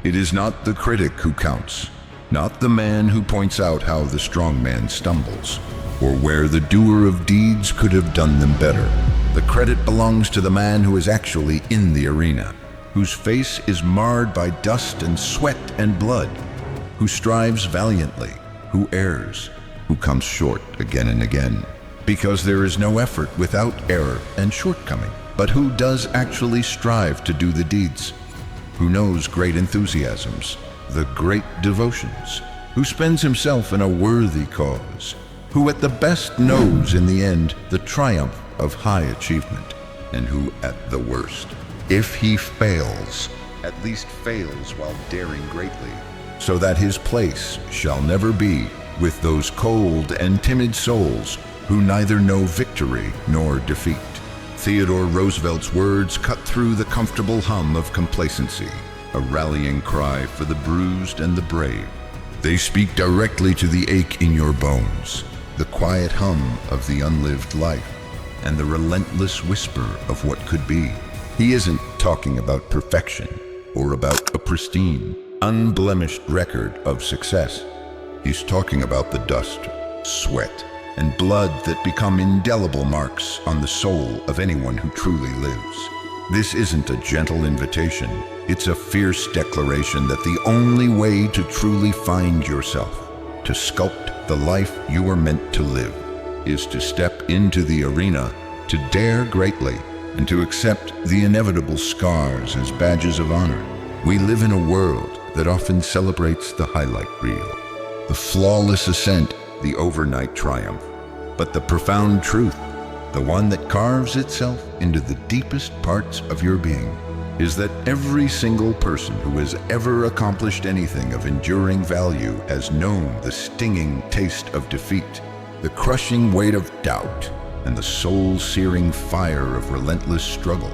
It is not the critic who counts, not the man who points out how the strong man stumbles, or where the doer of deeds could have done them better. The credit belongs to the man who is actually in the arena, whose face is marred by dust and sweat and blood, who strives valiantly, who errs, who comes short again and again. Because there is no effort without error and shortcoming, but who does actually strive to do the deeds, who knows great enthusiasms, the great devotions, who spends himself in a worthy cause, who at the best knows in the end the triumph of high achievement, and who at the worst, if he fails, at least fails while daring greatly, so that his place shall never be with those cold and timid souls who neither know victory nor defeat. Theodore Roosevelt's words cut through the comfortable hum of complacency, a rallying cry for the bruised and the brave. They speak directly to the ache in your bones, the quiet hum of the unlived life, and the relentless whisper of what could be. He isn't talking about perfection or about a pristine, unblemished record of success. He's talking about the dust, sweat, and blood that become indelible marks on the soul of anyone who truly lives. This isn't a gentle invitation. It's a fierce declaration that the only way to truly find yourself, to sculpt the life you are meant to live, is to step into the arena, to dare greatly, and to accept the inevitable scars as badges of honor. We live in a world that often celebrates the highlight reel, the flawless ascent, the overnight triumph. But the profound truth, the one that carves itself into the deepest parts of your being, is that every single person who has ever accomplished anything of enduring value has known the stinging taste of defeat, the crushing weight of doubt, and the soul-searing fire of relentless struggle.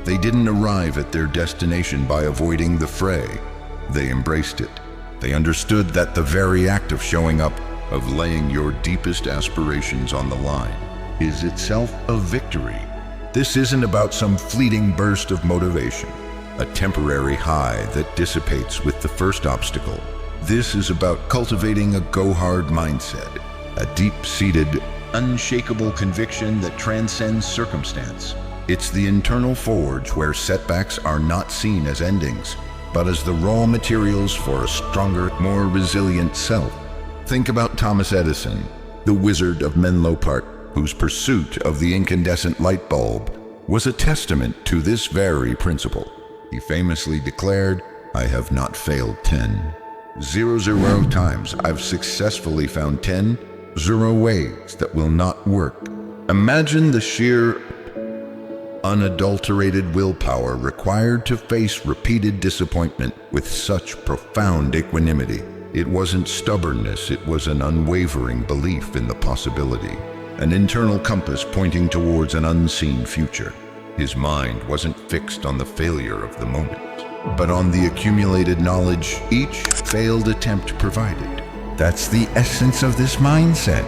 They didn't arrive at their destination by avoiding the fray. They embraced it. They understood that the very act of showing up, of laying your deepest aspirations on the line, is itself a victory. This isn't about some fleeting burst of motivation, a temporary high that dissipates with the first obstacle. This is about cultivating a go-hard mindset, a deep-seated, unshakable conviction that transcends circumstance. It's the internal forge where setbacks are not seen as endings, but as the raw materials for a stronger, more resilient self. Think about Thomas Edison, the wizard of Menlo Park, whose pursuit of the incandescent light bulb was a testament to this very principle. He famously declared, "I have not failed 0 times. I've successfully found 0 ways that will not work." Imagine the sheer, unadulterated willpower required to face repeated disappointment with such profound equanimity. It wasn't stubbornness, it was an unwavering belief in the possibility, an internal compass pointing towards an unseen future. His mind wasn't fixed on the failure of the moment, but on the accumulated knowledge each failed attempt provided. That's the essence of this mindset,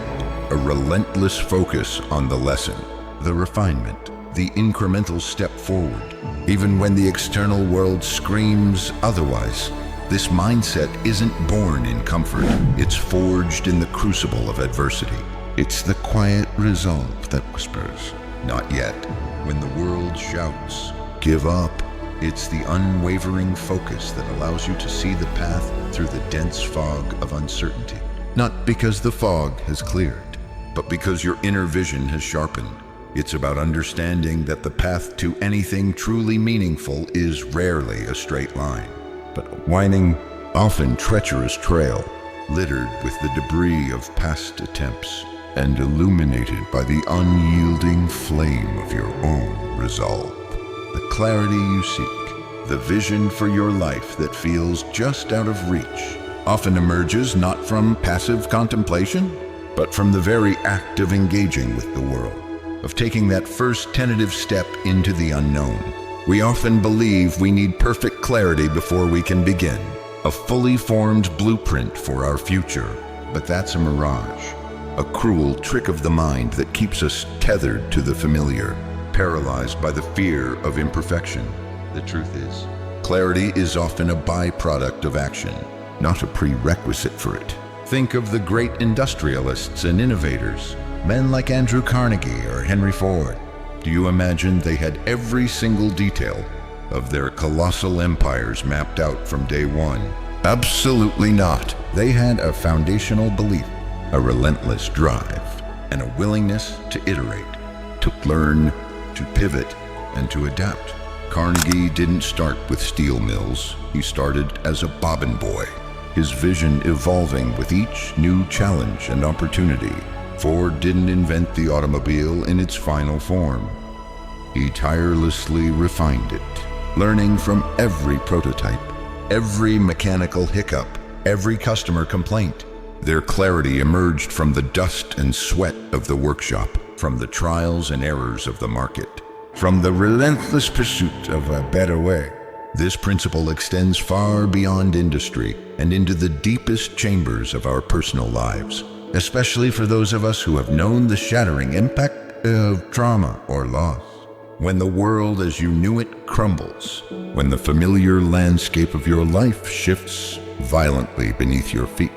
a relentless focus on the lesson, the refinement, the incremental step forward, even when the external world screams otherwise. This mindset isn't born in comfort, it's forged in the crucible of adversity. It's the quiet resolve that whispers, "Not yet," when the world shouts, "Give up." It's the unwavering focus that allows you to see the path through the dense fog of uncertainty. Not because the fog has cleared, but because your inner vision has sharpened. It's about understanding that the path to anything truly meaningful is rarely a straight line, but a winding, often treacherous trail, littered with the debris of past attempts and illuminated by the unyielding flame of your own resolve. The clarity you seek, the vision for your life that feels just out of reach, often emerges not from passive contemplation, but from the very act of engaging with the world, of taking that first tentative step into the unknown. We often believe we need perfect clarity before we can begin, a fully formed blueprint for our future. But that's a mirage, a cruel trick of the mind that keeps us tethered to the familiar, paralyzed by the fear of imperfection. The truth is, Clarity is often a byproduct of action, not a prerequisite for it. Think of the great industrialists and innovators, men like Andrew Carnegie or Henry Ford. Do you imagine they had every single detail of their colossal empires mapped out from day one? Absolutely not. They had a foundational belief, a relentless drive, and a willingness to iterate, to learn, to pivot, and to adapt. Carnegie didn't start with steel mills. He started as a bobbin boy, his vision evolving with each new challenge and opportunity. Ford didn't invent the automobile in its final form. He tirelessly refined it, learning from every prototype, every mechanical hiccup, every customer complaint. Their clarity emerged from the dust and sweat of the workshop, from the trials and errors of the market, from the relentless pursuit of a better way. This principle extends far beyond industry and into the deepest chambers of our personal lives, especially for those of us who have known the shattering impact of trauma or loss. When the world as you knew it crumbles, when the familiar landscape of your life shifts violently beneath your feet,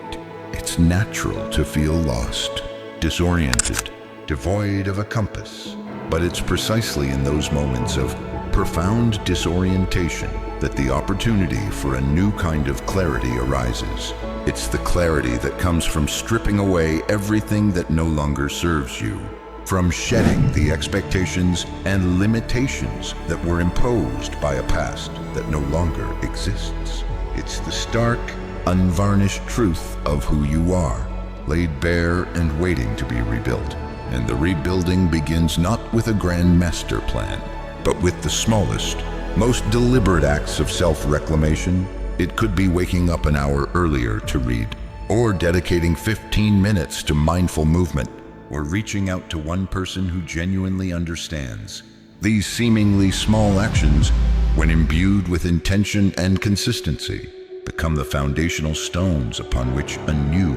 it's natural to feel lost, disoriented, devoid of a compass. But it's precisely in those moments of profound disorientation that the opportunity for a new kind of clarity arises. It's the clarity that comes from stripping away everything that no longer serves you, from shedding the expectations and limitations that were imposed by a past that no longer exists. It's the stark, unvarnished truth of who you are, laid bare and waiting to be rebuilt. And the rebuilding begins not with a grand master plan, but with the smallest, most deliberate acts of self-reclamation. It could be waking up an hour earlier to read, or dedicating 15 minutes to mindful movement, or reaching out to one person who genuinely understands. These seemingly small actions, when imbued with intention and consistency, become the foundational stones upon which a new,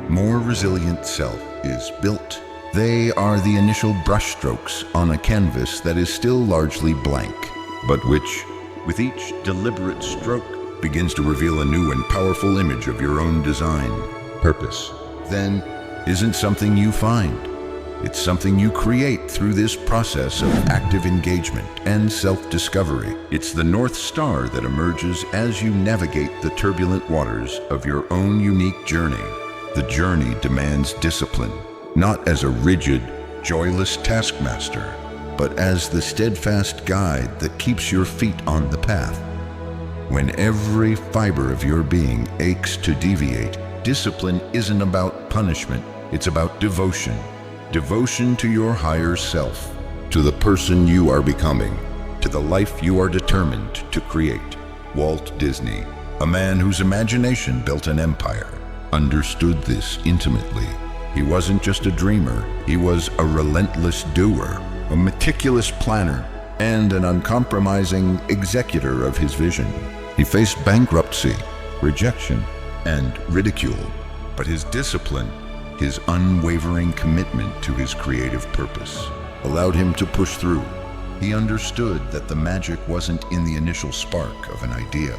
more resilient self is built. They are the initial brushstrokes on a canvas that is still largely blank, but which, with each deliberate stroke, begins to reveal a new and powerful image of your own design. Purpose, then, isn't something you find. It's something you create through this process of active engagement and self-discovery. It's the North Star that emerges as you navigate the turbulent waters of your own unique journey. The journey demands discipline, not as a rigid, joyless taskmaster, but as the steadfast guide that keeps your feet on the path. When every fiber of your being aches to deviate, discipline isn't about punishment, it's about devotion. Devotion to your higher self, to the person you are becoming, to the life you are determined to create. Walt Disney, a man whose imagination built an empire, understood this intimately. He wasn't just a dreamer, he was a relentless doer, a meticulous planner, and an uncompromising executor of his vision. He faced bankruptcy, rejection, and ridicule, but his discipline, his unwavering commitment to his creative purpose, allowed him to push through. He understood that the magic wasn't in the initial spark of an idea,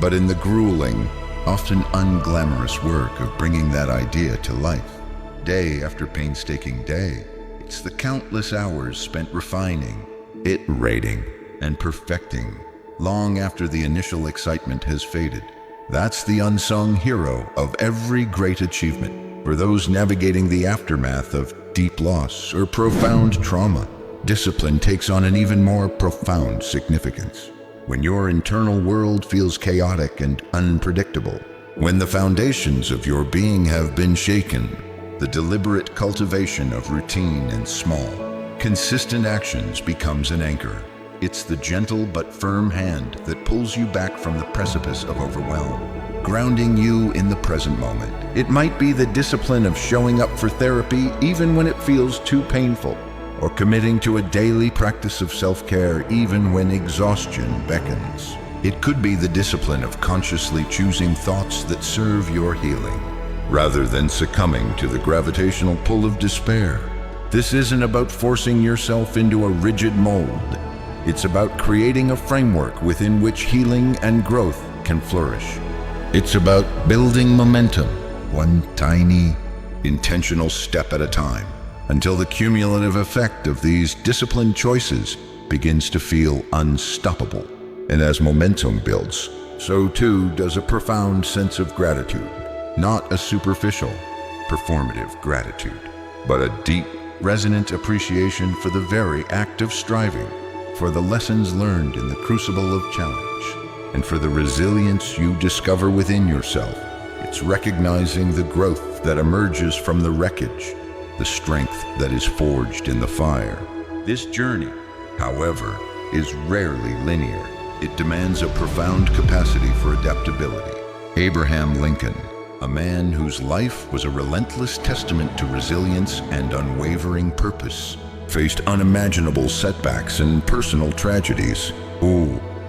but in the grueling, often unglamorous work of bringing that idea to life. Day after painstaking day, it's the countless hours spent refining, iterating, and perfecting, long after the initial excitement has faded. That's the unsung hero of every great achievement. For those navigating the aftermath of deep loss or profound trauma, discipline takes on an even more profound significance. When your internal world feels chaotic and unpredictable, when the foundations of your being have been shaken, the deliberate cultivation of routine and small, consistent actions becomes an anchor. It's the gentle but firm hand that pulls you back from the precipice of overwhelm, grounding you in the present moment. It might be the discipline of showing up for therapy even when it feels too painful, or committing to a daily practice of self-care even when exhaustion beckons. It could be the discipline of consciously choosing thoughts that serve your healing, rather than succumbing to the gravitational pull of despair. This isn't about forcing yourself into a rigid mold. It's about creating a framework within which healing and growth can flourish. It's about building momentum, one tiny, intentional step at a time, until the cumulative effect of these disciplined choices begins to feel unstoppable. And as momentum builds, so too does a profound sense of gratitude. Not a superficial, performative gratitude, but a deep, resonant appreciation for the very act of striving, for the lessons learned in the crucible of challenge, and for the resilience you discover within yourself. It's recognizing the growth that emerges from the wreckage, the strength that is forged in the fire. This journey, however, is rarely linear. It demands a profound capacity for adaptability. Abraham Lincoln, a man whose life was a relentless testament to resilience and unwavering purpose, faced unimaginable setbacks and personal tragedies.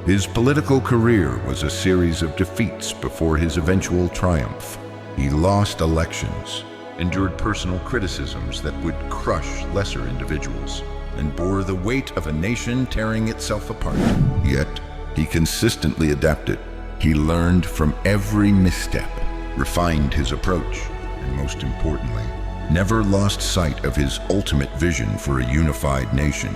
His political career was a series of defeats before his eventual triumph. He lost elections, endured personal criticisms that would crush lesser individuals, and bore the weight of a nation tearing itself apart. Yet, he consistently adapted. He learned from every misstep, refined his approach, and most importantly, never lost sight of his ultimate vision for a unified nation.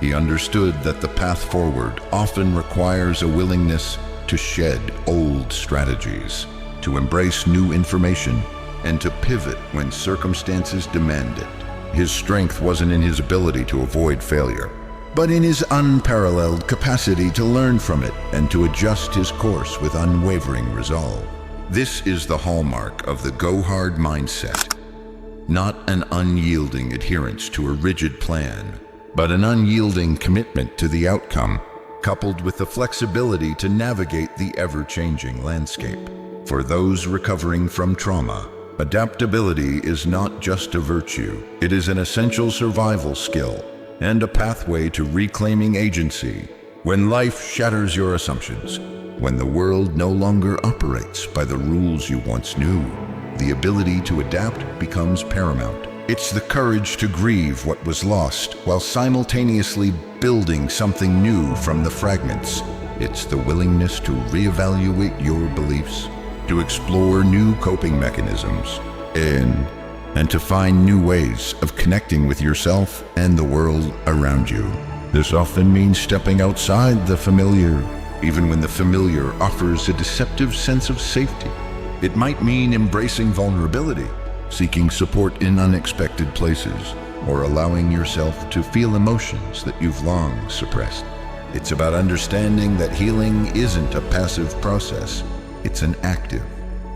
He understood that the path forward often requires a willingness to shed old strategies, to embrace new information, and to pivot when circumstances demand it. His strength wasn't in his ability to avoid failure, but in his unparalleled capacity to learn from it and to adjust his course with unwavering resolve. This is the hallmark of the go hard mindset. Not an unyielding adherence to a rigid plan, but an unyielding commitment to the outcome, coupled with the flexibility to navigate the ever-changing landscape. For those recovering from trauma, adaptability is not just a virtue. It is an essential survival skill and a pathway to reclaiming agency. When life shatters your assumptions, when the world no longer operates by the rules you once knew, the ability to adapt becomes paramount. It's the courage to grieve what was lost while simultaneously building something new from the fragments. It's the willingness to reevaluate your beliefs, to explore new coping mechanisms, and to find new ways of connecting with yourself and the world around you. This often means stepping outside the familiar, even when the familiar offers a deceptive sense of safety. It might mean embracing vulnerability, seeking support in unexpected places, or allowing yourself to feel emotions that you've long suppressed. It's about understanding that healing isn't a passive process. It's an active,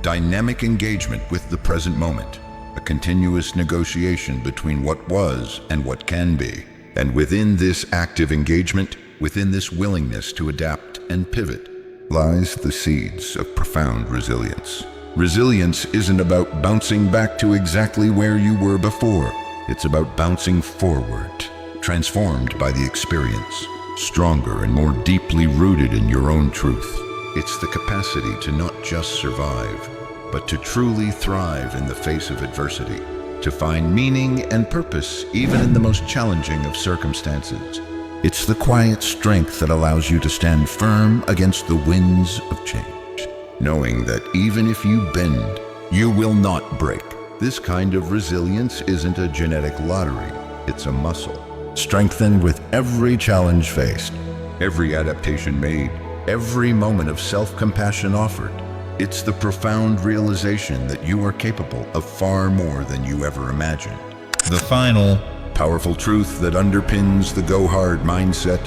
dynamic engagement with the present moment, a continuous negotiation between what was and what can be. And within this active engagement, within this willingness to adapt and pivot, lies the seeds of profound resilience. Resilience isn't about bouncing back to exactly where you were before. It's about bouncing forward, transformed by the experience, stronger and more deeply rooted in your own truth. It's the capacity to not just survive, but to truly thrive in the face of adversity, to find meaning and purpose even in the most challenging of circumstances. It's the quiet strength that allows you to stand firm against the winds of change, knowing that even if you bend, you will not break. This kind of resilience isn't a genetic lottery, it's a muscle, strengthened with every challenge faced, every adaptation made, every moment of self-compassion offered. It's the profound realization that you are capable of far more than you ever imagined. The final, powerful truth that underpins the go-hard mindset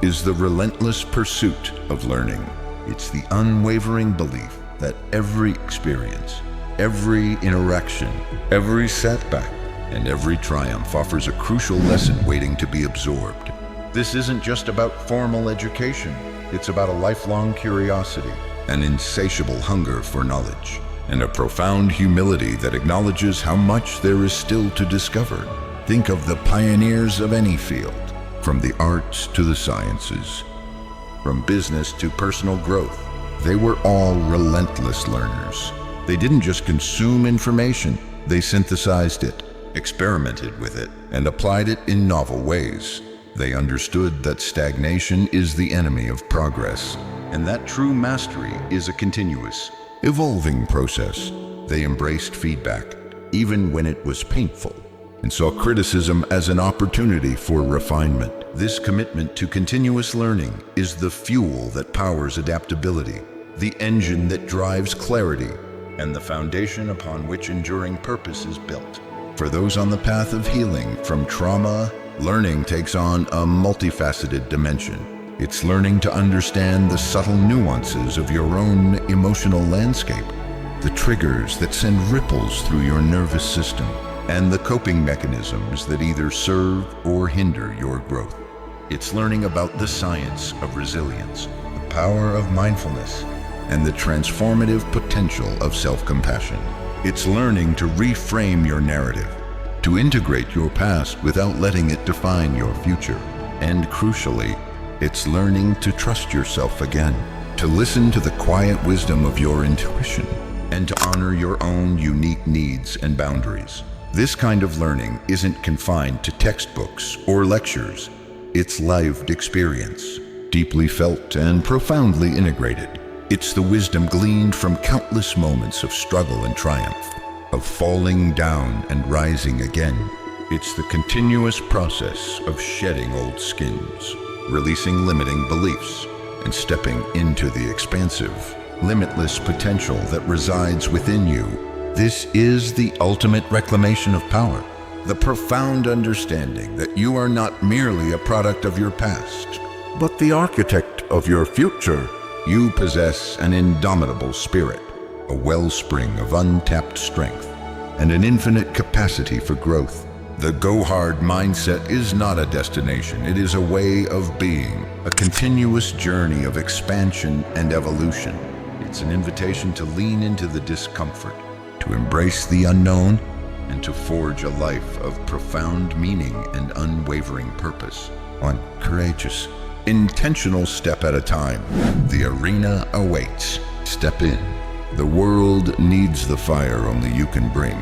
is the relentless pursuit of learning. It's the unwavering belief that every experience, every interaction, every setback, and every triumph offers a crucial lesson waiting to be absorbed. This isn't just about formal education. It's about a lifelong curiosity, an insatiable hunger for knowledge, and a profound humility that acknowledges how much there is still to discover. Think of the pioneers of any field, from the arts to the sciences, from business to personal growth. They were all relentless learners. They didn't just consume information, they synthesized it, experimented with it, and applied it in novel ways. They understood that stagnation is the enemy of progress, and that true mastery is a continuous, evolving process. They embraced feedback, even when it was painful, and saw criticism as an opportunity for refinement. This commitment to continuous learning is the fuel that powers adaptability, the engine that drives clarity, and the foundation upon which enduring purpose is built. For those on the path of healing from trauma, learning takes on a multifaceted dimension. It's learning to understand the subtle nuances of your own emotional landscape, the triggers that send ripples through your nervous system, and the coping mechanisms that either serve or hinder your growth. It's learning about the science of resilience, the power of mindfulness, and the transformative potential of self-compassion. It's learning to reframe your narrative, to integrate your past without letting it define your future. And crucially, it's learning to trust yourself again, to listen to the quiet wisdom of your intuition, and to honor your own unique needs and boundaries. This kind of learning isn't confined to textbooks or lectures. It's lived experience, deeply felt and profoundly integrated. It's the wisdom gleaned from countless moments of struggle and triumph, of falling down and rising again. It's the continuous process of shedding old skins, releasing limiting beliefs, and stepping into the expansive, limitless potential that resides within you. This is the ultimate reclamation of power, the profound understanding that you are not merely a product of your past, but the architect of your future. You possess an indomitable spirit, a wellspring of untapped strength, and an infinite capacity for growth. The Go Hard mindset is not a destination, it is a way of being, a continuous journey of expansion and evolution. It's an invitation to lean into the discomfort, to embrace the unknown, and to forge a life of profound meaning and unwavering purpose. One courageous, intentional step at a time. The arena awaits. Step in. The world needs the fire only you can bring.